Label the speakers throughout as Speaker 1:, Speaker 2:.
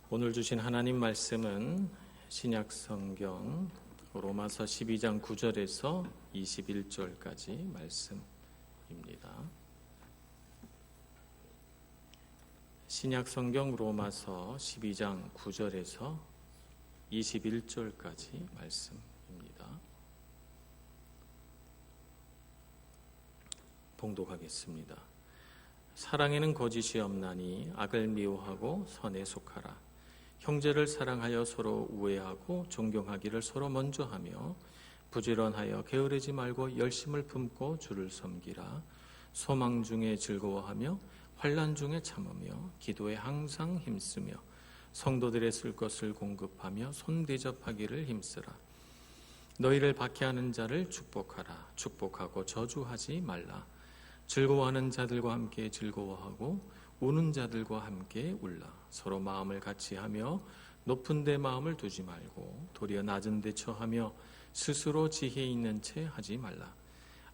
Speaker 1: 오늘 주신 하나님 말씀은 신약 성경 로마서 12장 9절에서 21절까지 말씀입니다. 신약 성경 로마서 12장 9절에서 21절까지 말씀입니다. 봉독하겠습니다. 사랑에는 거짓이 없나니 악을 미워하고 선에 속하라. 형제를 사랑하여 서로 우애하고 존경하기를 서로 먼저 하며 부지런하여 게으르지 말고 열심을 품고 주를 섬기라. 소망 중에 즐거워하며 환난 중에 참으며 기도에 항상 힘쓰며 성도들의 쓸 것을 공급하며 손대접하기를 힘쓰라. 너희를 박해하는 자를 축복하라. 축복하고 저주하지 말라. 즐거워하는 자들과 함께 즐거워하고 우는 자들과 함께 울라. 서로 마음을 같이 하며 높은 데 마음을 두지 말고 도리어 낮은 데 처하며 스스로 지혜 있는 채 하지 말라.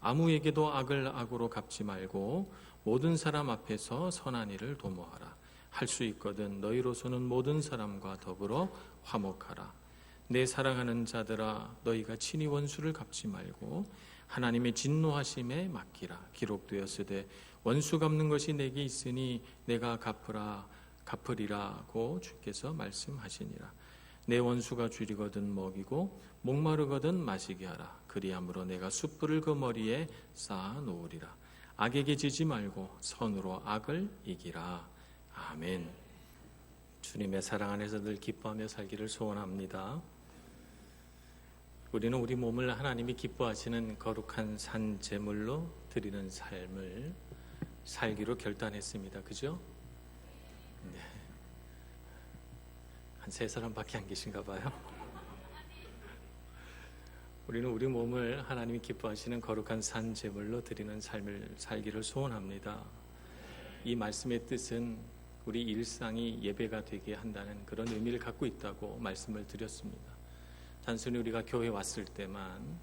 Speaker 1: 아무에게도 악을 악으로 갚지 말고 모든 사람 앞에서 선한 일을 도모하라. 할 수 있거든 너희로서는 모든 사람과 더불어 화목하라. 내 사랑하는 자들아, 너희가 친히 원수를 갚지 말고 하나님의 진노하심에 맡기라. 기록되었으되 원수 갚는 것이 내게 있으니 내가 갚으리라고 주께서 말씀하시니라. 내 원수가 줄이거든 먹이고 목마르거든 마시게 하라. 그리함으로 내가 숯불을 그 머리에 쌓아 놓으리라. 악에게 지지 말고 선으로 악을 이기라. 아멘. 주님의 사랑 안에서 늘 기뻐하며 살기를 소원합니다. 우리는 우리 몸을 하나님이 기뻐하시는 거룩한 산 제물로 드리는 삶을 살기로 결단했습니다. 그죠? 네. 한 3사람밖에 안 계신가 봐요. 우리는 우리 몸을 하나님이 기뻐하시는 거룩한 산 제물로 드리는 삶을 살기를 소원합니다. 이 말씀의 뜻은 우리 일상이 예배가 되게 한다는 그런 의미를 갖고 있다고 말씀을 드렸습니다. 단순히 우리가 교회 왔을 때만,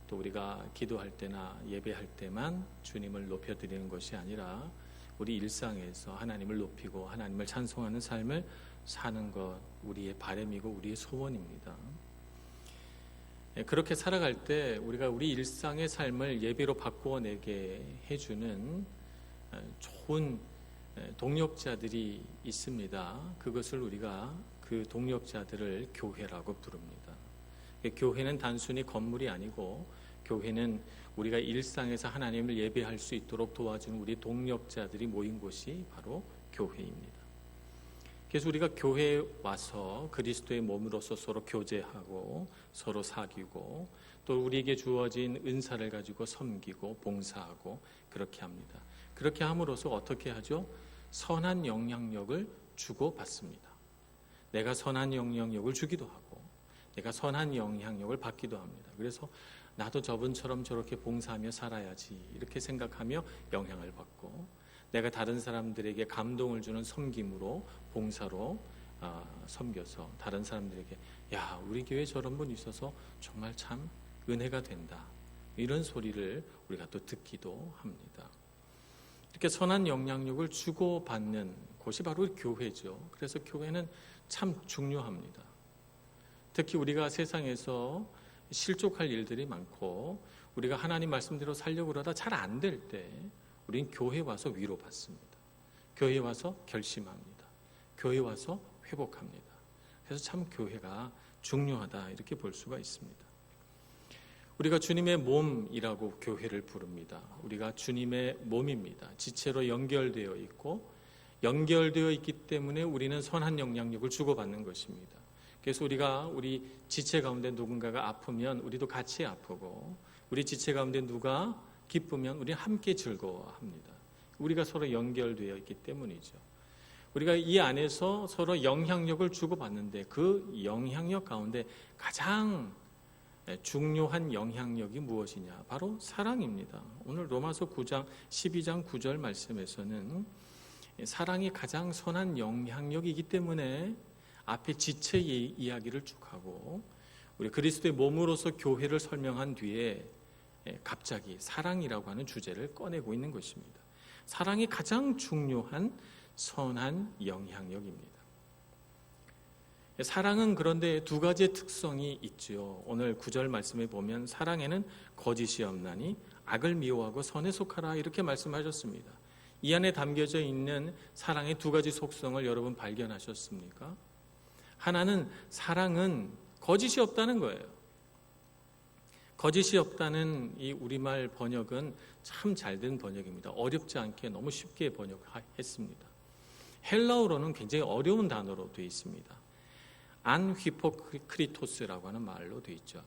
Speaker 1: 또 우리가 기도할 때나 예배할 때만 주님을 높여드리는 것이 아니라 우리 일상에서 하나님을 높이고 하나님을 찬송하는 삶을 사는 것, 우리의 바람이고 우리의 소원입니다. 그렇게 살아갈 때 우리가 우리 일상의 삶을 예배로 바꾸어내게 해주는 좋은 동력자들이 있습니다. 그것을 우리가 그 동력자들을 교회라고 부릅니다. 교회는 단순히 건물이 아니고 교회는 우리가 일상에서 하나님을 예배할 수 있도록 도와주는 우리 동력자들이 모인 곳이 바로 교회입니다. 그래서 우리가 교회에 와서 그리스도의 몸으로서 서로 교제하고 서로 사귀고 또 우리에게 주어진 은사를 가지고 섬기고 봉사하고 그렇게 합니다. 그렇게 함으로써 어떻게 하죠? 선한 영향력을 주고받습니다. 내가 선한 영향력을 주기도 하고 내가 선한 영향력을 받기도 합니다. 그래서 나도 저분처럼 저렇게 봉사하며 살아야지 이렇게 생각하며 영향을 받고, 내가 다른 사람들에게 감동을 주는 섬김으로 봉사로 섬겨서 다른 사람들에게 야, 우리 교회에 저런 분 있어서 정말 참 은혜가 된다, 이런 소리를 우리가 또 듣기도 합니다. 이렇게 선한 영향력을 주고받는 곳이 바로 교회죠. 그래서 교회는 참 중요합니다. 특히 우리가 세상에서 실족할 일들이 많고 우리가 하나님 말씀대로 살려고 그러다 잘 안 될 때 우리는 교회에 와서 위로받습니다. 교회에 와서 결심합니다. 교회에 와서 회복합니다. 그래서 참 교회가 중요하다, 이렇게 볼 수가 있습니다. 우리가 주님의 몸이라고 교회를 부릅니다. 우리가 주님의 몸입니다. 지체로 연결되어 있고 연결되어 있기 때문에 우리는 선한 영향력을 주고받는 것입니다. 그래서 우리가 우리 지체 가운데 누군가가 아프면 우리도 같이 아프고, 우리 지체 가운데 누가 기쁘면 우리 함께 즐거워합니다. 우리가 서로 연결되어 있기 때문이죠. 우리가 이 안에서 서로 영향력을 주고받는데 그 영향력 가운데 가장 중요한 영향력이 무엇이냐? 바로 사랑입니다. 오늘 로마서 9장 12장 9절 말씀에서는 사랑이 가장 선한 영향력이기 때문에 앞에 지체의 이야기를 쭉 하고 우리 그리스도의 몸으로서 교회를 설명한 뒤에 갑자기 사랑이라고 하는 주제를 꺼내고 있는 것입니다. 사랑이 가장 중요한 선한 영향력입니다. 사랑은 그런데 두 가지의 특성이 있죠. 오늘 9절 말씀에 보면 사랑에는 거짓이 없나니 악을 미워하고 선에 속하라 이렇게 말씀하셨습니다. 이 안에 담겨져 있는 사랑의 두 가지 속성을 여러분 발견하셨습니까? 하나는 사랑은 거짓이 없다는 거예요. 거짓이 없다는 이 우리말 번역은 참 잘된 번역입니다. 어렵지 않게 너무 쉽게 번역했습니다. 헬라어로는 굉장히 어려운 단어로 되어 있습니다. 안 휘포크리토스라고 하는 말로 되어 있죠.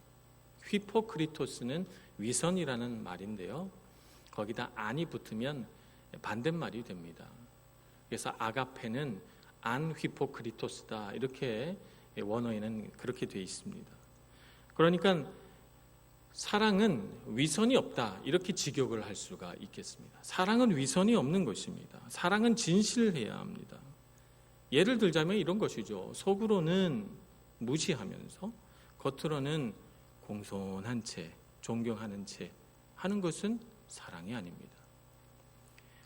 Speaker 1: 휘포크리토스는 위선이라는 말인데요. 거기다 안이 붙으면 반대말이 됩니다. 그래서 아가페는 안 휘포크리토스다 이렇게 원어에는 그렇게 되어 있습니다. 그러니까 사랑은 위선이 없다 이렇게 직역을 할 수가 있겠습니다. 사랑은 위선이 없는 것입니다. 사랑은 진실해야 합니다. 예를 들자면 이런 것이죠. 속으로는 무시하면서 겉으로는 공손한 채 존경하는 채 하는 것은 사랑이 아닙니다.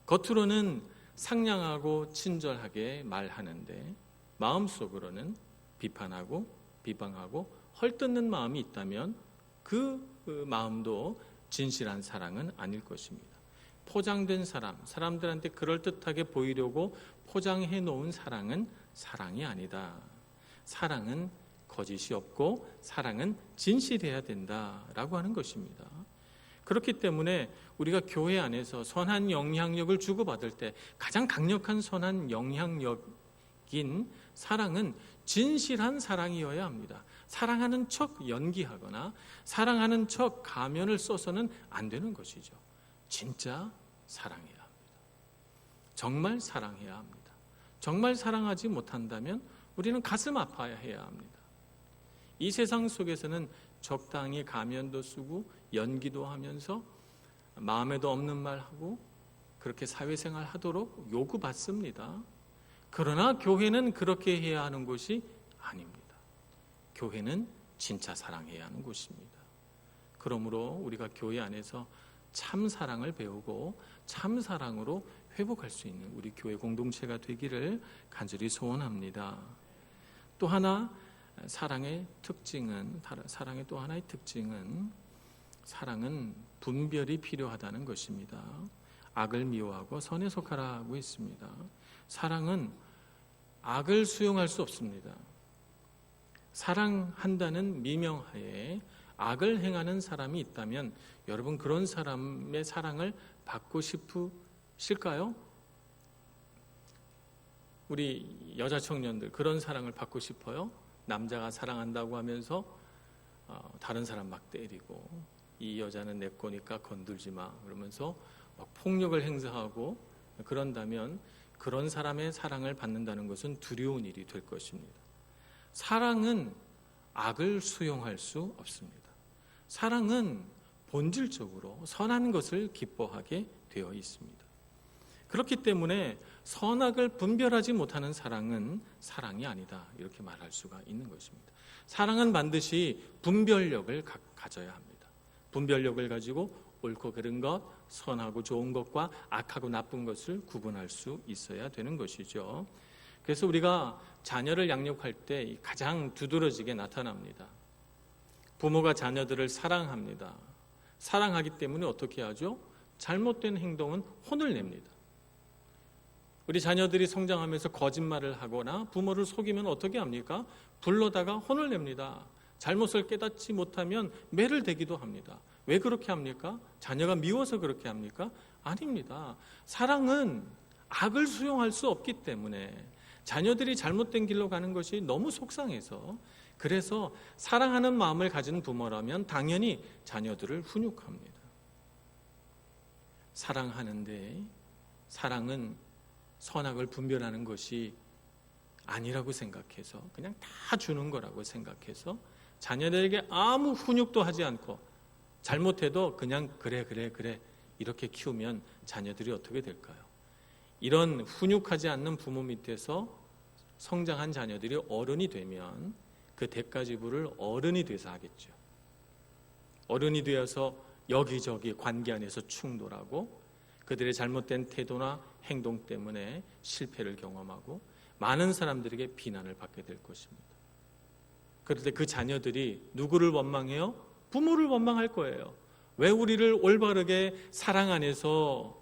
Speaker 1: 겉으로는 상냥하고 친절하게 말하는데 마음속으로는 비판하고 비방하고 헐뜯는 마음이 있다면 그 마음도 진실한 사랑은 아닐 것입니다. 포장된 사람들한테 그럴듯하게 보이려고 포장해 놓은 사랑은 사랑이 아니다. 사랑은 거짓이 없고 사랑은 진실해야 된다라고 하는 것입니다. 그렇기 때문에 우리가 교회 안에서 선한 영향력을 주고받을 때 가장 강력한 선한 영향력인 사랑은 진실한 사랑이어야 합니다. 사랑하는 척 연기하거나 사랑하는 척 가면을 써서는 안 되는 것이죠. 진짜 사랑해야 합니다. 정말 사랑해야 합니다. 정말 사랑하지 못한다면 우리는 가슴 아파해야 합니다. 이 세상 속에서는 적당히 가면도 쓰고 연기도 하면서 마음에도 없는 말하고 그렇게 사회생활 하도록 요구받습니다. 그러나 교회는 그렇게 해야 하는 곳이 아닙니다. 교회는 진짜 사랑해야 하는 곳입니다. 그러므로 우리가 교회 안에서 참 사랑을 배우고 참 사랑으로 회복할 수 있는 우리 교회 공동체가 되기를 간절히 소원합니다. 또 하나 사랑의 또 하나의 특징은 사랑은 분별이 필요하다는 것입니다. 악을 미워하고 선에 속하라고 했습니다. 사랑은 악을 수용할 수 없습니다. 사랑한다는 미명하에 악을 행하는 사람이 있다면 여러분 그런 사람의 사랑을 받고 싶으실까요? 우리 여자 청년들 그런 사랑을 받고 싶어요? 남자가 사랑한다고 하면서 다른 사람 막 때리고 이 여자는 내 거니까 건들지 마 그러면서 막 폭력을 행사하고 그런다면 그런 사람의 사랑을 받는다는 것은 두려운 일이 될 것입니다. 사랑은 악을 수용할 수 없습니다. 사랑은 본질적으로 선한 것을 기뻐하게 되어 있습니다. 그렇기 때문에 선악을 분별하지 못하는 사랑은 사랑이 아니다 이렇게 말할 수가 있는 것입니다. 사랑은 반드시 분별력을 가져야 합니다. 분별력을 가지고 옳고 그른 것, 선하고 좋은 것과 악하고 나쁜 것을 구분할 수 있어야 되는 것이죠. 그래서 우리가 자녀를 양육할 때 가장 두드러지게 나타납니다. 부모가 자녀들을 사랑합니다. 사랑하기 때문에 어떻게 하죠? 잘못된 행동은 혼을 냅니다. 우리 자녀들이 성장하면서 거짓말을 하거나 부모를 속이면 어떻게 합니까? 불러다가 혼을 냅니다. 잘못을 깨닫지 못하면 매를 대기도 합니다. 왜 그렇게 합니까? 자녀가 미워서 그렇게 합니까? 아닙니다. 사랑은 악을 수용할 수 없기 때문에 자녀들이 잘못된 길로 가는 것이 너무 속상해서 그래서 사랑하는 마음을 가진 부모라면 당연히 자녀들을 훈육합니다. 사랑하는데 사랑은 선악을 분별하는 것이 아니라고 생각해서 그냥 다 주는 거라고 생각해서 자녀들에게 아무 훈육도 하지 않고 잘못해도 그냥 그래 이렇게 키우면 자녀들이 어떻게 될까요? 이런 훈육하지 않는 부모 밑에서 성장한 자녀들이 어른이 되면 그 대가지불을 어른이 돼서 하겠죠. 어른이 되어서 여기저기 관계 안에서 충돌하고 그들의 잘못된 태도나 행동 때문에 실패를 경험하고 많은 사람들에게 비난을 받게 될 것입니다. 그런데 그 자녀들이 누구를 원망해요? 부모를 원망할 거예요. 왜 우리를 올바르게 사랑 안에서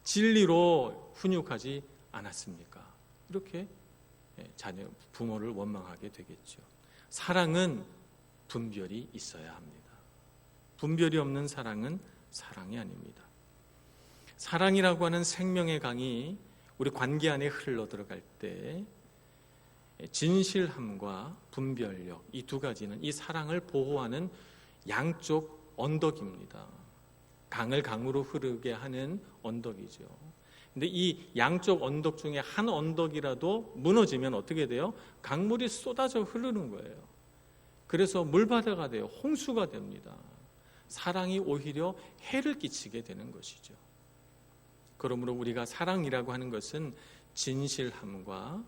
Speaker 1: 진리로 훈육하지 않았습니까? 이렇게 자녀, 부모를 원망하게 되겠죠. 사랑은 분별이 있어야 합니다. 분별이 없는 사랑은 사랑이 아닙니다. 사랑이라고 하는 생명의 강이 우리 관계 안에 흘러 들어갈 때 진실함과 분별력, 이 두 가지는 이 사랑을 보호하는 양쪽 언덕입니다. 강을 강으로 흐르게 하는 언덕이죠. 근데 이 양쪽 언덕 중에 한 언덕이라도 무너지면 어떻게 돼요? 강물이 쏟아져 흐르는 거예요. 그래서 물바다가 돼요. 홍수가 됩니다. 사랑이 오히려 해를 끼치게 되는 것이죠. 그러므로 우리가 사랑이라고 하는 것은 진실함과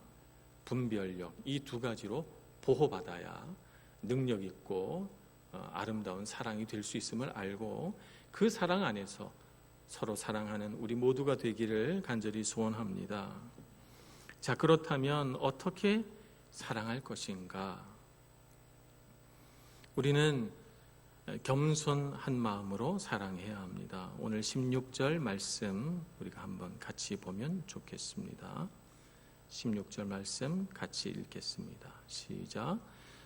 Speaker 1: 분별력, 이 두 가지로 보호받아야 능력 있고 아름다운 사랑이 될 수 있음을 알고 그 사랑 안에서 서로 사랑하는 우리 모두가 되기를 간절히 소원합니다. 자, 그렇다면 어떻게 사랑할 것인가? 우리는 겸손한 마음으로 사랑해야 합니다. 오늘 16절 말씀 우리가 한번 같이 보면 좋겠습니다. 16절 말씀 같이 읽겠습니다. 시작.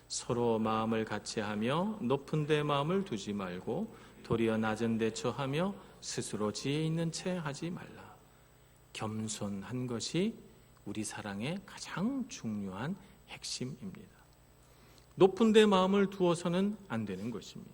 Speaker 1: 서로 마음을 같이하며 높은 데 마음을 두지 말고 도리어 낮은 데 처하며 스스로 지혜 있는 채 하지 말라. 겸손한 것이 우리 사랑의 가장 중요한 핵심입니다. 높은 데 마음을 두어서는 안 되는 것입니다.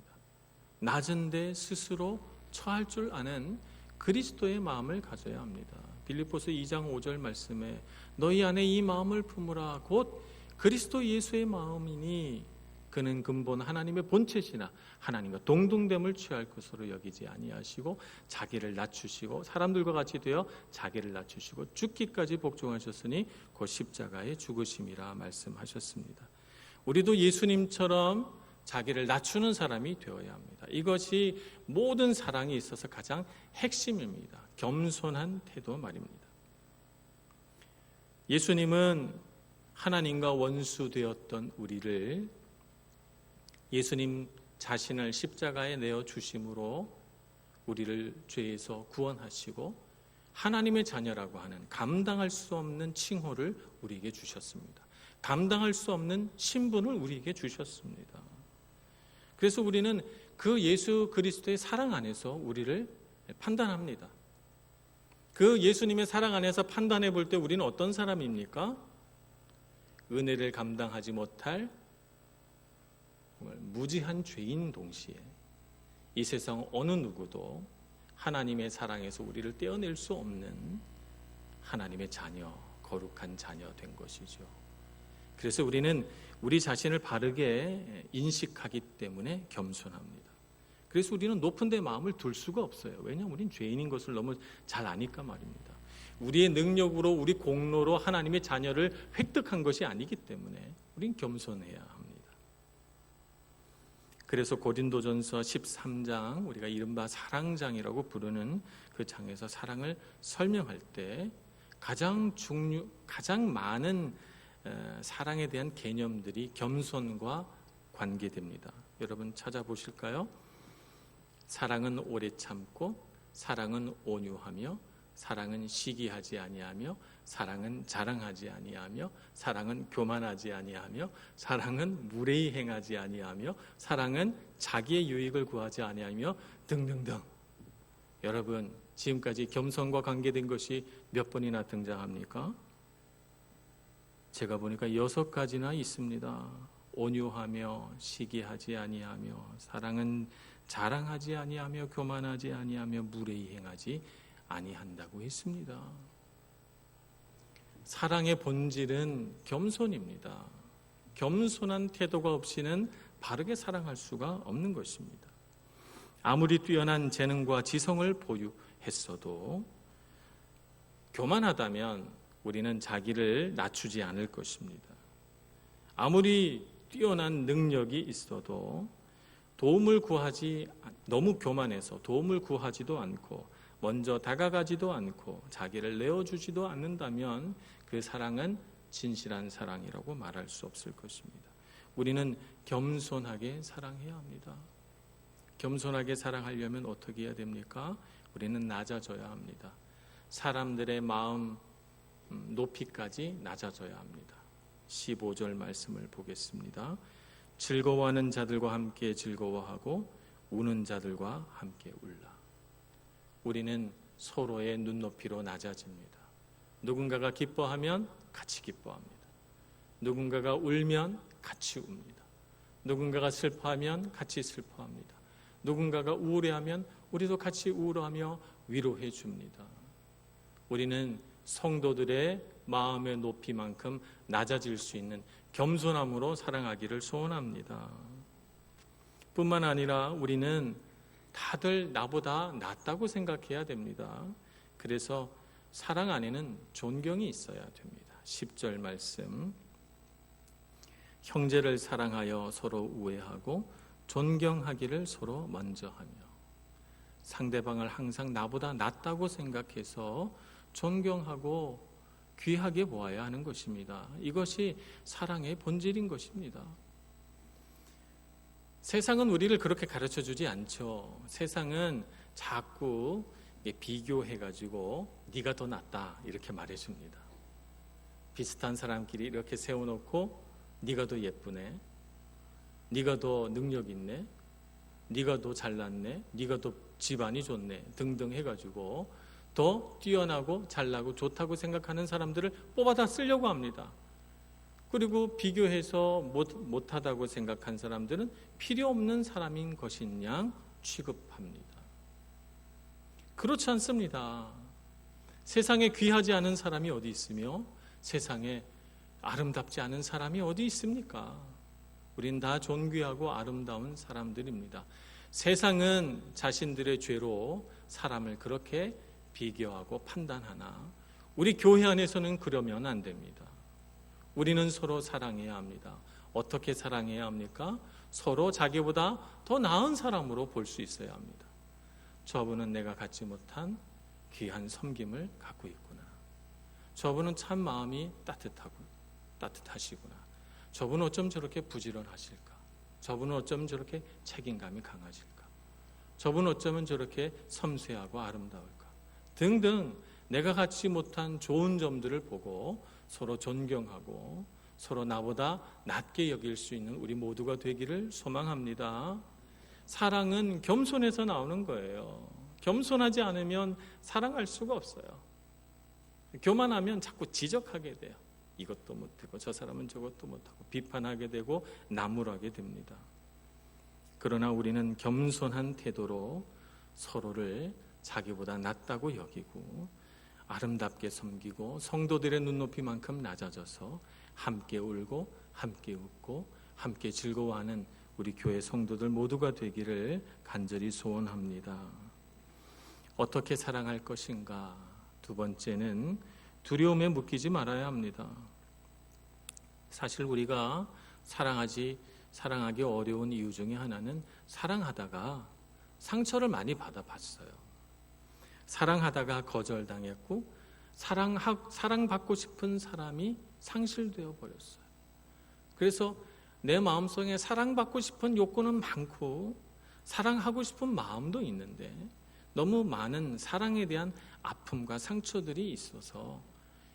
Speaker 1: 낮은 데 스스로 처할 줄 아는 그리스도의 마음을 가져야 합니다. 빌립보서 2장 5절 말씀에 너희 안에 이 마음을 품으라 곧 그리스도 예수의 마음이니 그는 근본 하나님의 본체시나 하나님과 동등됨을 취할 것으로 여기지 아니하시고 자기를 낮추시고 사람들과 같이 되어 자기를 낮추시고 죽기까지 복종하셨으니 곧 십자가에 죽으심이라 말씀하셨습니다. 우리도 예수님처럼 자기를 낮추는 사람이 되어야 합니다. 이것이 모든 사랑에 있어서 가장 핵심입니다. 겸손한 태도 말입니다. 예수님은 하나님과 원수 되었던 우리를 예수님 자신을 십자가에 내어 주심으로 우리를 죄에서 구원하시고 하나님의 자녀라고 하는 감당할 수 없는 칭호를 우리에게 주셨습니다. 감당할 수 없는 신분을 우리에게 주셨습니다. 그래서 우리는 그 예수 그리스도의 사랑 안에서 우리를 판단합니다. 그 예수님의 사랑 안에서 판단해 볼 때 우리는 어떤 사람입니까? 은혜를 감당하지 못할 정말 무지한 죄인 동시에 이 세상 어느 누구도 하나님의 사랑에서 우리를 떼어낼 수 없는 하나님의 자녀, 거룩한 자녀 된 것이죠. 그래서 우리는 우리 자신을 바르게 인식하기 때문에 겸손합니다. 그래서 우리는 높은 데 마음을 둘 수가 없어요. 왜냐하면 우리는 죄인인 것을 너무 잘 아니까 말입니다. 우리의 능력으로 우리 공로로 하나님의 자녀를 획득한 것이 아니기 때문에 우리는 겸손해야 합니다. 그래서 고린도전서 13장 우리가 이른바 사랑장이라고 부르는 그 장에서 사랑을 설명할 때 가장 많은 사랑에 대한 개념들이 겸손과 관계됩니다. 여러분 찾아보실까요? 사랑은 오래 참고, 사랑은 온유하며, 사랑은 시기하지 아니하며, 사랑은 자랑하지 아니하며, 사랑은 교만하지 아니하며, 사랑은 무례히 행하지 아니하며, 사랑은 자기의 유익을 구하지 아니하며 등등등. 여러분 지금까지 겸손과 관계된 것이 몇 번이나 등장합니까? 제가 보니까 6가지나 있습니다. 온유하며 시기하지 아니하며 사랑은 자랑하지 아니하며 교만하지 아니하며 무례히 행하지 아니한다고 했습니다. 사랑의 본질은 겸손입니다. 겸손한 태도가 없이는 바르게 사랑할 수가 없는 것입니다. 아무리 뛰어난 재능과 지성을 보유했어도 교만하다면 우리는 자기를 낮추지 않을 것입니다. 아무리 뛰어난 능력이 있어도 너무 교만해서 도움을 구하지도 않고 먼저 다가가지도 않고 자기를 내어주지도 않는다면 그 사랑은 진실한 사랑이라고 말할 수 없을 것입니다. 우리는 겸손하게 사랑해야 합니다. 겸손하게 사랑하려면 어떻게 해야 됩니까? 우리는 낮아져야 합니다. 사람들의 마음 높이까지 낮아져야 합니다. 15절 말씀을 보겠습니다. 즐거워하는 자들과 함께 즐거워하고 우는 자들과 함께 울라. 우리는 서로의 눈높이로 낮아집니다. 누군가가 기뻐하면 같이 기뻐합니다. 누군가가 울면 같이 웁니다. 누군가가 슬퍼하면 같이 슬퍼합니다. 누군가가 우울해하면 우리도 같이 우울하며 위로해 줍니다. 우리는 성도들의 마음의 높이만큼 낮아질 수 있는 겸손함으로 사랑하기를 소원합니다. 뿐만 아니라 우리는 다들 나보다 낫다고 생각해야 됩니다. 그래서 사랑 안에는 존경이 있어야 됩니다. 10절 말씀, 형제를 사랑하여 서로 우애하고 존경하기를 서로 먼저 하며, 상대방을 항상 나보다 낫다고 생각해서 존경하고 귀하게 보아야 하는 것입니다. 이것이 사랑의 본질인 것입니다. 세상은 우리를 그렇게 가르쳐주지 않죠. 세상은 자꾸 비교해가지고 네가 더 낫다 이렇게 말해줍니다. 비슷한 사람끼리 이렇게 세워놓고 네가 더 예쁘네, 네가 더 능력 있네, 네가 더 잘났네, 네가 더 집안이 좋네 등등 해가지고 더 뛰어나고 잘나고 좋다고 생각하는 사람들을 뽑아다 쓰려고 합니다. 그리고 비교해서 못하다고 생각한 사람들은 필요 없는 사람인 것인 양 취급합니다. 그렇지 않습니다. 세상에 귀하지 않은 사람이 어디 있으며 세상에 아름답지 않은 사람이 어디 있습니까? 우린 다 존귀하고 아름다운 사람들입니다. 세상은 자신들의 죄로 사람을 그렇게 비교하고 판단하나 우리 교회 안에서는 그러면 안 됩니다. 우리는 서로 사랑해야 합니다. 어떻게 사랑해야 합니까? 서로 자기보다 더 나은 사람으로 볼 수 있어야 합니다. 저분은 내가 갖지 못한 귀한 섬김을 갖고 있구나. 저분은 참 마음이 따뜻하시구나. 저분은 어쩜 저렇게 부지런하실까? 저분은 어쩜 저렇게 책임감이 강하실까? 저분은 어쩌면 저렇게 섬세하고 아름다울까? 등등 내가 갖지 못한 좋은 점들을 보고 서로 존경하고 서로 나보다 낮게 여길 수 있는 우리 모두가 되기를 소망합니다. 사랑은 겸손에서 나오는 거예요. 겸손하지 않으면 사랑할 수가 없어요. 교만하면 자꾸 지적하게 돼요. 이것도 못하고 저 사람은 저것도 못하고 비판하게 되고 나무라게 됩니다. 그러나 우리는 겸손한 태도로 서로를 자기보다 낫다고 여기고 아름답게 섬기고 성도들의 눈높이만큼 낮아져서 함께 울고 함께 웃고 함께 즐거워하는 우리 교회 성도들 모두가 되기를 간절히 소원합니다. 어떻게 사랑할 것인가? 두 번째는 두려움에 묶이지 말아야 합니다. 사실 우리가 사랑하기 어려운 이유 중에 하나는 사랑하다가 상처를 많이 받아봤어요. 사랑하다가 거절당했고 사랑받고 싶은 사람이 상실되어 버렸어요. 그래서 내 마음속에 사랑받고 싶은 욕구는 많고 사랑하고 싶은 마음도 있는데 너무 많은 사랑에 대한 아픔과 상처들이 있어서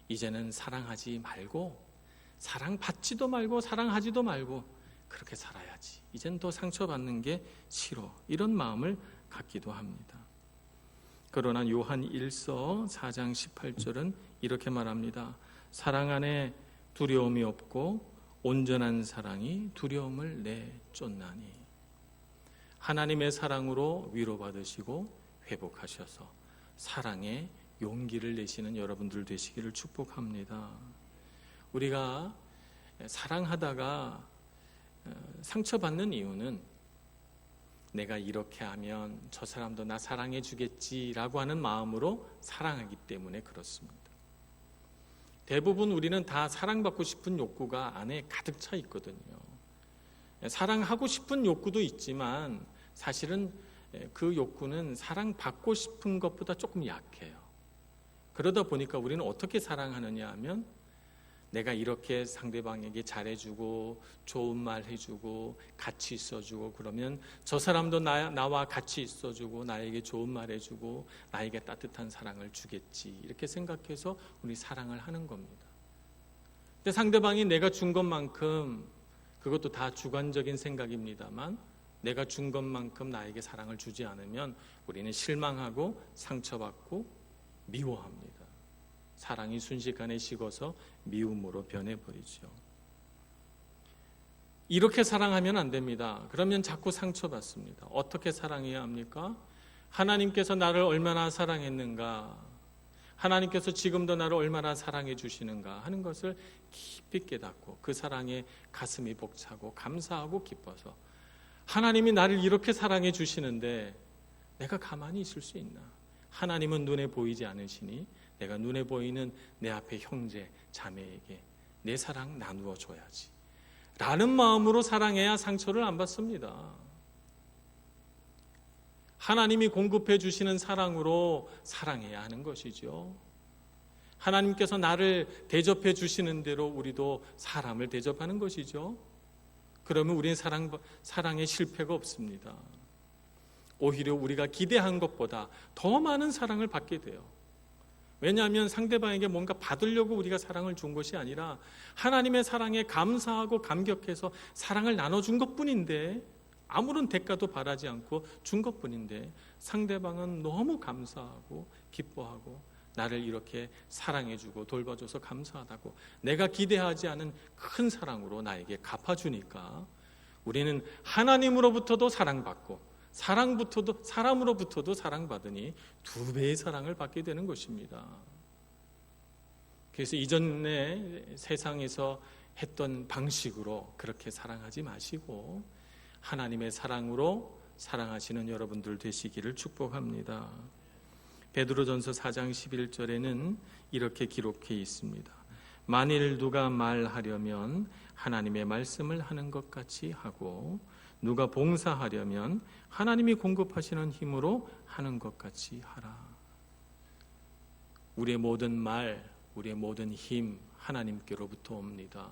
Speaker 1: 이제는 사랑하지 말고 사랑받지도 말고 사랑하지도 말고 그렇게 살아야지. 이젠 더 상처받는 게 싫어. 이런 마음을 갖기도 합니다. 그러나 요한 1서 4장 18절은 이렇게 말합니다. 사랑 안에 두려움이 없고 온전한 사랑이 두려움을 내쫓나니. 하나님의 사랑으로 위로받으시고 회복하셔서 사랑에 용기를 내시는 여러분들 되시기를 축복합니다. 우리가 사랑하다가 상처받는 이유는 내가 이렇게 하면 저 사람도 나 사랑해 주겠지라고 하는 마음으로 사랑하기 때문에 그렇습니다. 대부분 우리는 다 사랑받고 싶은 욕구가 안에 가득 차 있거든요. 사랑하고 싶은 욕구도 있지만 사실은 그 욕구는 사랑받고 싶은 것보다 조금 약해요. 그러다 보니까 우리는 어떻게 사랑하느냐 하면 내가 이렇게 상대방에게 잘해주고 좋은 말 해주고 같이 있어주고 그러면 저 사람도 나와 같이 있어주고 나에게 좋은 말 해주고 나에게 따뜻한 사랑을 주겠지, 이렇게 생각해서 우리 사랑을 하는 겁니다. 근데 상대방이 내가 준 것만큼, 그것도 다 주관적인 생각입니다만, 내가 준 것만큼 나에게 사랑을 주지 않으면 우리는 실망하고 상처받고 미워합니다. 사랑이 순식간에 식어서 미움으로 변해버리죠. 이렇게 사랑하면 안 됩니다. 그러면 자꾸 상처받습니다. 어떻게 사랑해야 합니까? 하나님께서 나를 얼마나 사랑했는가, 하나님께서 지금도 나를 얼마나 사랑해 주시는가 하는 것을 깊이 깨닫고 그 사랑에 가슴이 벅차고 감사하고 기뻐서, 하나님이 나를 이렇게 사랑해 주시는데 내가 가만히 있을 수 있나? 하나님은 눈에 보이지 않으시니 내가 눈에 보이는 내 앞에 형제, 자매에게 내 사랑 나누어 줘야지 라는 마음으로 사랑해야 상처를 안 받습니다. 하나님이 공급해 주시는 사랑으로 사랑해야 하는 것이죠. 하나님께서 나를 대접해 주시는 대로 우리도 사람을 대접하는 것이죠. 그러면 우리는 사랑에 실패가 없습니다. 오히려 우리가 기대한 것보다 더 많은 사랑을 받게 돼요. 왜냐하면 상대방에게 뭔가 받으려고 우리가 사랑을 준 것이 아니라 하나님의 사랑에 감사하고 감격해서 사랑을 나눠준 것뿐인데, 아무런 대가도 바라지 않고 준 것뿐인데 상대방은 너무 감사하고 기뻐하고 나를 이렇게 사랑해주고 돌봐줘서 감사하다고 내가 기대하지 않은 큰 사랑으로 나에게 갚아주니까 우리는 하나님으로부터도 사랑받고 사람으로부터도 사랑받으니 2배의 사랑을 받게 되는 것입니다. 그래서 이전에 세상에서 했던 방식으로 그렇게 사랑하지 마시고 하나님의 사랑으로 사랑하시는 여러분들 되시기를 축복합니다. 베드로전서 4장 11절에는 이렇게 기록해 있습니다. 만일 누가 말하려면 하나님의 말씀을 하는 것 같이 하고 누가 봉사하려면 하나님이 공급하시는 힘으로 하는 것 같이 하라. 우리의 모든 말, 우리의 모든 힘 하나님께로부터 옵니다.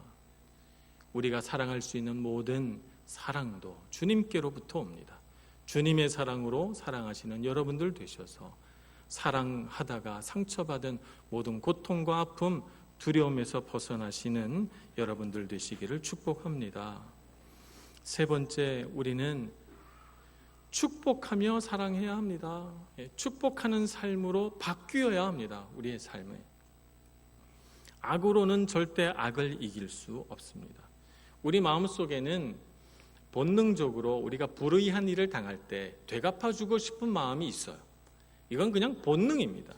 Speaker 1: 우리가 사랑할 수 있는 모든 사랑도 주님께로부터 옵니다. 주님의 사랑으로 사랑하시는 여러분들 되셔서 사랑하다가 상처받은 모든 고통과 아픔, 두려움에서 벗어나시는 여러분들 되시기를 축복합니다. 세 번째, 우리는 축복하며 사랑해야 합니다. 축복하는 삶으로 바뀌어야 합니다. 우리의 삶에. 악으로는 절대 악을 이길 수 없습니다. 우리 마음속에는 본능적으로 우리가 불의한 일을 당할 때 되갚아주고 싶은 마음이 있어요. 이건 그냥 본능입니다.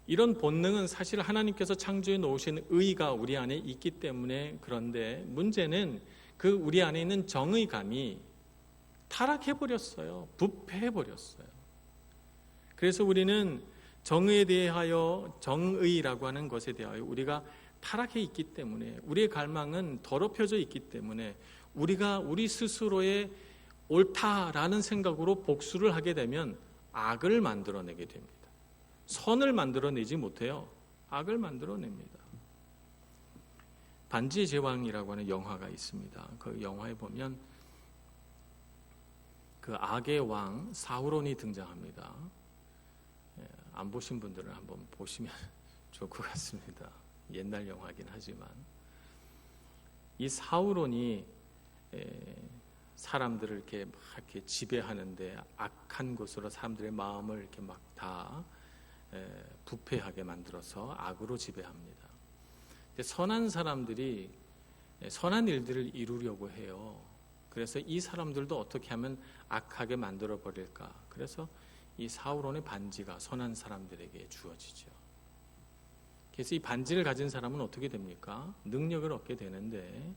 Speaker 1: 이런 본능은 사실 하나님께서 창조해 놓으신 의가 우리 안에 있기 때문에, 그런데 문제는 그 우리 안에 있는 정의감이 타락해버렸어요. 부패해버렸어요. 그래서 우리는 정의에 대하여, 정의라고 하는 것에 대하여 우리가 타락해 있기 때문에, 우리의 갈망은 더럽혀져 있기 때문에 우리가 우리 스스로의 옳다라는 생각으로 복수를 하게 되면 악을 만들어내게 됩니다. 선을 만들어내지 못해요. 악을 만들어냅니다. 반지의 제왕이라고 하는 영화가 있습니다. 그 영화에 보면 그 악의 왕 사우론이 등장합니다. 안 보신 분들은 한번 보시면 좋을 것 같습니다. 옛날 영화긴 하지만 이 사우론이 사람들을 이렇게 지배하는데 악한 것으로 사람들의 마음을 이렇게 막 다 부패하게 만들어서 악으로 지배합니다. 근데 선한 사람들이 선한 일들을 이루려고 해요. 그래서 이 사람들도 어떻게 하면 악하게 만들어 버릴까? 그래서 이 사우론의 반지가 선한 사람들에게 주어지죠. 그래서 이 반지를 가진 사람은 어떻게 됩니까? 능력을 얻게 되는데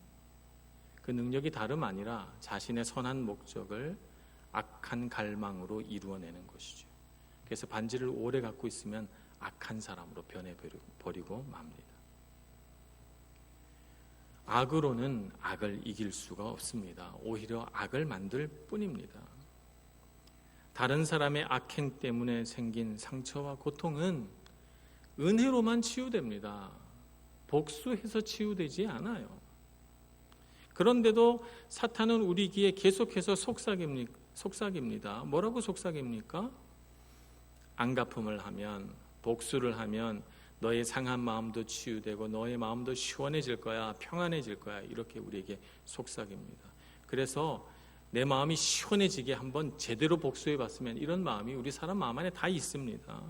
Speaker 1: 그 능력이 다름 아니라 자신의 선한 목적을 악한 갈망으로 이루어내는 것이죠. 그래서 반지를 오래 갖고 있으면 악한 사람으로 변해버리고 맙니다. 악으로는 악을 이길 수가 없습니다. 오히려 악을 만들 뿐입니다. 다른 사람의 악행 때문에 생긴 상처와 고통은 은혜로만 치유됩니다. 복수해서 치유되지 않아요. 그런데도 사탄은 우리 귀에 계속해서 속삭입니다. 뭐라고 속삭입니까? 안갚음을 하면, 복수를 하면 너의 상한 마음도 치유되고 너의 마음도 시원해질 거야, 평안해질 거야, 이렇게 우리에게 속삭입니다. 그래서 내 마음이 시원해지게 한번 제대로 복수해 봤으면, 이런 마음이 우리 사람 마음 안에 다 있습니다.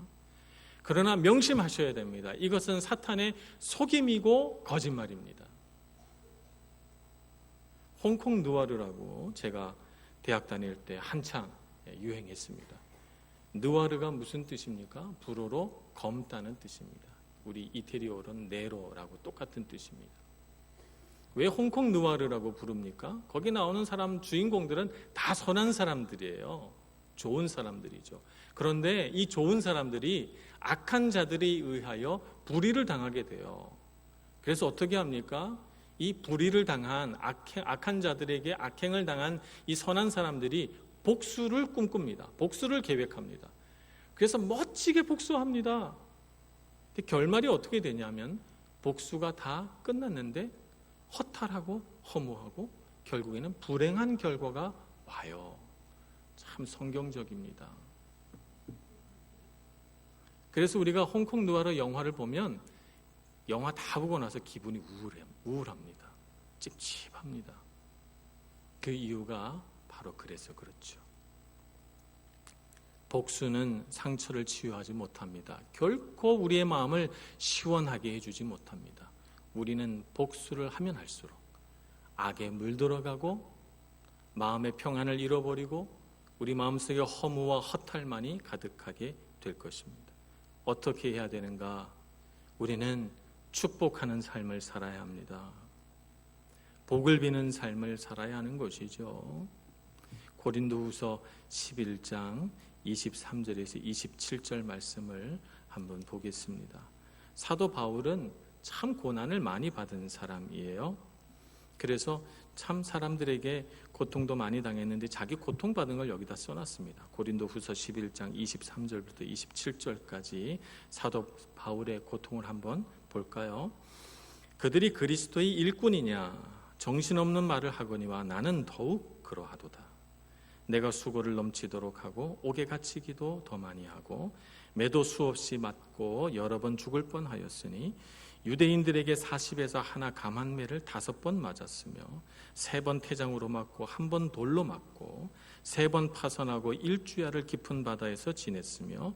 Speaker 1: 그러나 명심하셔야 됩니다. 이것은 사탄의 속임이고 거짓말입니다. 홍콩 누아르라고 제가 대학 다닐 때 한창 유행했습니다. 누아르가 무슨 뜻입니까? 불어로 검다는 뜻입니다. 우리 이태리어로는 네로라고 똑같은 뜻입니다. 왜 홍콩 누아르라고 부릅니까? 거기 나오는 사람 주인공들은 다 선한 사람들이에요. 좋은 사람들이죠. 그런데 이 좋은 사람들이 악한 자들에 의하여 불의를 당하게 돼요. 그래서 어떻게 합니까? 이 불의를 당한 악한 자들에게 악행을 당한 이 선한 사람들이 복수를 꿈꿉니다. 복수를 계획합니다. 그래서 멋지게 복수합니다. 근데 결말이 어떻게 되냐면 복수가 다 끝났는데 허탈하고 허무하고 결국에는 불행한 결과가 와요. 참 성경적입니다. 그래서 우리가 홍콩 누아르 영화를 보면 영화 다 보고 나서 기분이 우울합니다. 찝찝합니다. 그 이유가 바로 그래서 그렇죠. 복수는 상처를 치유하지 못합니다. 결코 우리의 마음을 시원하게 해주지 못합니다. 우리는 복수를 하면 할수록 악에 물들어가고 마음의 평안을 잃어버리고 우리 마음속에 허무와 허탈만이 가득하게 될 것입니다. 어떻게 해야 되는가? 우리는 축복하는 삶을 살아야 합니다. 복을 비는 삶을 살아야 하는 것이죠. 고린도후서 11장 23절에서 27절 말씀을 한번 보겠습니다. 사도 바울은 참 고난을 많이 받은 사람이에요. 그래서 참 사람들에게 고통도 많이 당했는데 자기 고통받은 걸 여기다 써놨습니다. 고린도후서 11장 23절부터 27절까지 사도 바울의 고통을 한번 볼까요? 그들이 그리스도의 일꾼이냐 정신없는 말을 하거니와 나는 더욱 그러하도다. 내가 수고를 넘치도록 하고 옥에 갇히기도 더 많이 하고 매도 수없이 맞고 여러 번 죽을 뻔하였으니 유대인들에게 40에서 하나 감한 매를 5번 맞았으며 3번 태장으로 맞고 1번 돌로 맞고 3번 파선하고 일주야를 깊은 바다에서 지냈으며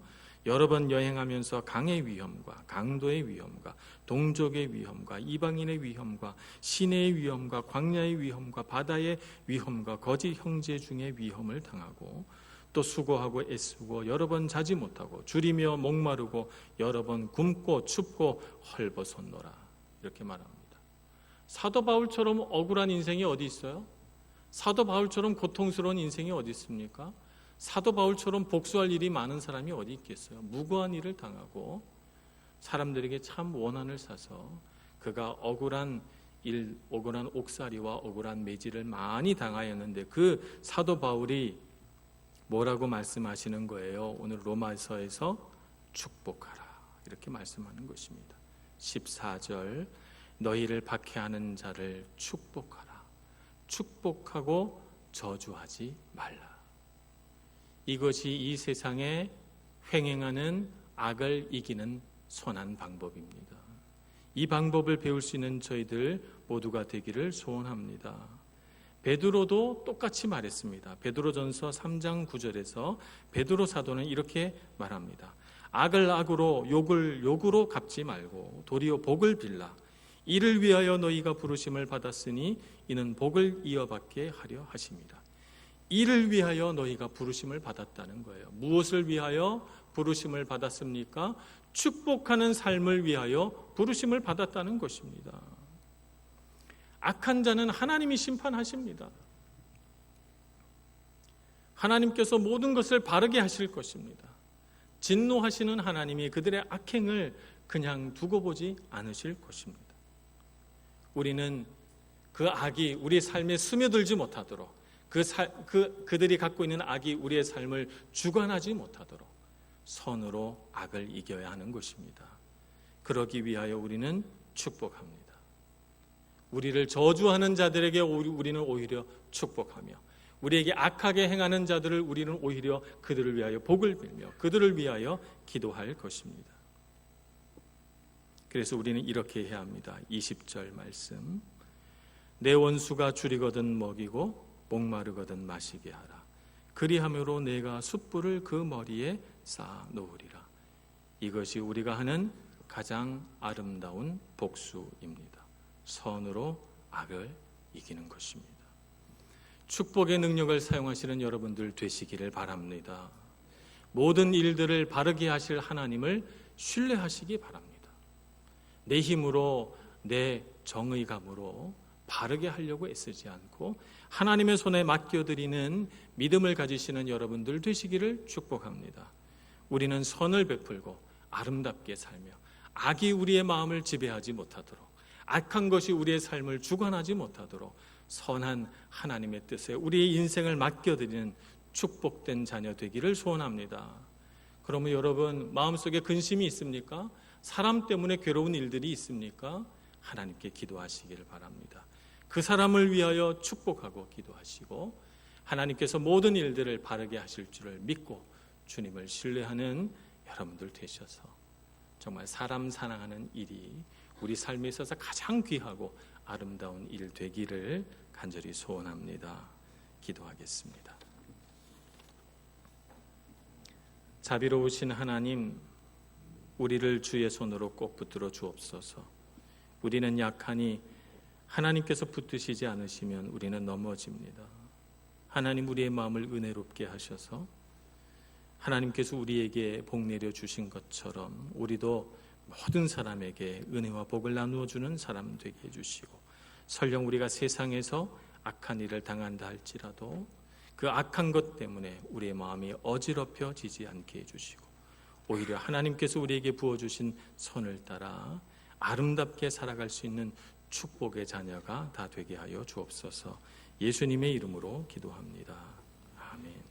Speaker 1: 여러 번 여행하면서 강의 위험과 강도의 위험과 동족의 위험과 이방인의 위험과 시내의 위험과 광야의 위험과 바다의 위험과 거짓 형제 중의 위험을 당하고 또 수고하고 애쓰고 여러 번 자지 못하고 줄이며 목마르고 여러 번 굶고 춥고 헐벗었노라. 이렇게 말합니다. 사도 바울처럼 억울한 인생이 어디 있어요? 사도 바울처럼 고통스러운 인생이 어디 있습니까? 사도 바울처럼 복수할 일이 많은 사람이 어디 있겠어요? 무고한 일을 당하고 사람들에게 참 원한을 사서 그가 억울한 일, 억울한 옥살이와 억울한 매질을 많이 당하였는데 그 사도 바울이 뭐라고 말씀하시는 거예요? 오늘 로마서에서 축복하라 이렇게 말씀하는 것입니다. 14절 너희를 박해하는 자를 축복하라. 축복하고 저주하지 말라. 이것이 이 세상에 횡행하는 악을 이기는 선한 방법입니다. 이 방법을 배울 수 있는 저희들 모두가 되기를 소원합니다. 베드로도 똑같이 말했습니다. 베드로전서 3장 9절에서 베드로 사도는 이렇게 말합니다. 악을 악으로 욕을 욕으로 갚지 말고 도리어 복을 빌라. 이를 위하여 너희가 부르심을 받았으니 이는 복을 이어받게 하려 하십니다. 이를 위하여 너희가 부르심을 받았다는 거예요. 무엇을 위하여 부르심을 받았습니까? 축복하는 삶을 위하여 부르심을 받았다는 것입니다. 악한 자는 하나님이 심판하십니다. 하나님께서 모든 것을 바르게 하실 것입니다. 진노하시는 하나님이 그들의 악행을 그냥 두고 보지 않으실 것입니다. 우리는 그 악이 우리의 삶에 스며들지 못하도록 그들이 갖고 있는 악이 우리의 삶을 주관하지 못하도록 선으로 악을 이겨야 하는 것입니다. 그러기 위하여 우리는 축복합니다. 우리를 저주하는 자들에게 우리는 오히려 축복하며, 우리에게 악하게 행하는 자들을 우리는 오히려 그들을 위하여 복을 빌며 그들을 위하여 기도할 것입니다. 그래서 우리는 이렇게 해야 합니다. 20절 말씀, 내 원수가 줄이거든 먹이고 목마르거든 마시게 하라. 그리함으로 내가 숯불을 그 머리에 쌓아 놓으리라. 이것이 우리가 하는 가장 아름다운 복수입니다. 선으로 악을 이기는 것입니다. 축복의 능력을 사용하시는 여러분들 되시기를 바랍니다. 모든 일들을 바르게 하실 하나님을 신뢰하시기 바랍니다. 내 힘으로, 내 정의감으로 바르게 하려고 애쓰지 않고 하나님의 손에 맡겨드리는 믿음을 가지시는 여러분들 되시기를 축복합니다. 우리는 선을 베풀고 아름답게 살며 악이 우리의 마음을 지배하지 못하도록, 악한 것이 우리의 삶을 주관하지 못하도록 선한 하나님의 뜻에 우리의 인생을 맡겨드리는 축복된 자녀 되기를 소원합니다. 그러면 여러분 마음속에 근심이 있습니까? 사람 때문에 괴로운 일들이 있습니까? 하나님께 기도하시기를 바랍니다. 그 사람을 위하여 축복하고 기도하시고 하나님께서 모든 일들을 바르게 하실 줄을 믿고 주님을 신뢰하는 여러분들 되셔서 정말 사람 사랑하는 일이 우리 삶에 있어서 가장 귀하고 아름다운 일 되기를 간절히 소원합니다. 기도하겠습니다. 자비로우신 하나님, 우리를 주의 손으로 꼭 붙들어 주옵소서. 우리는 약하니 하나님께서 붙드시지 않으시면 우리는 넘어집니다. 하나님, 우리의 마음을 은혜롭게 하셔서 하나님께서 우리에게 복 내려 주신 것처럼 우리도 모든 사람에게 은혜와 복을 나누어 주는 사람 되게 해주시고, 설령 우리가 세상에서 악한 일을 당한다 할지라도 그 악한 것 때문에 우리의 마음이 어지럽혀지지 않게 해주시고, 오히려 하나님께서 우리에게 부어주신 선을 따라 아름답게 살아갈 수 있는 축복의 자녀가 다 되게 하여 주옵소서. 예수님의 이름으로 기도합니다. 아멘.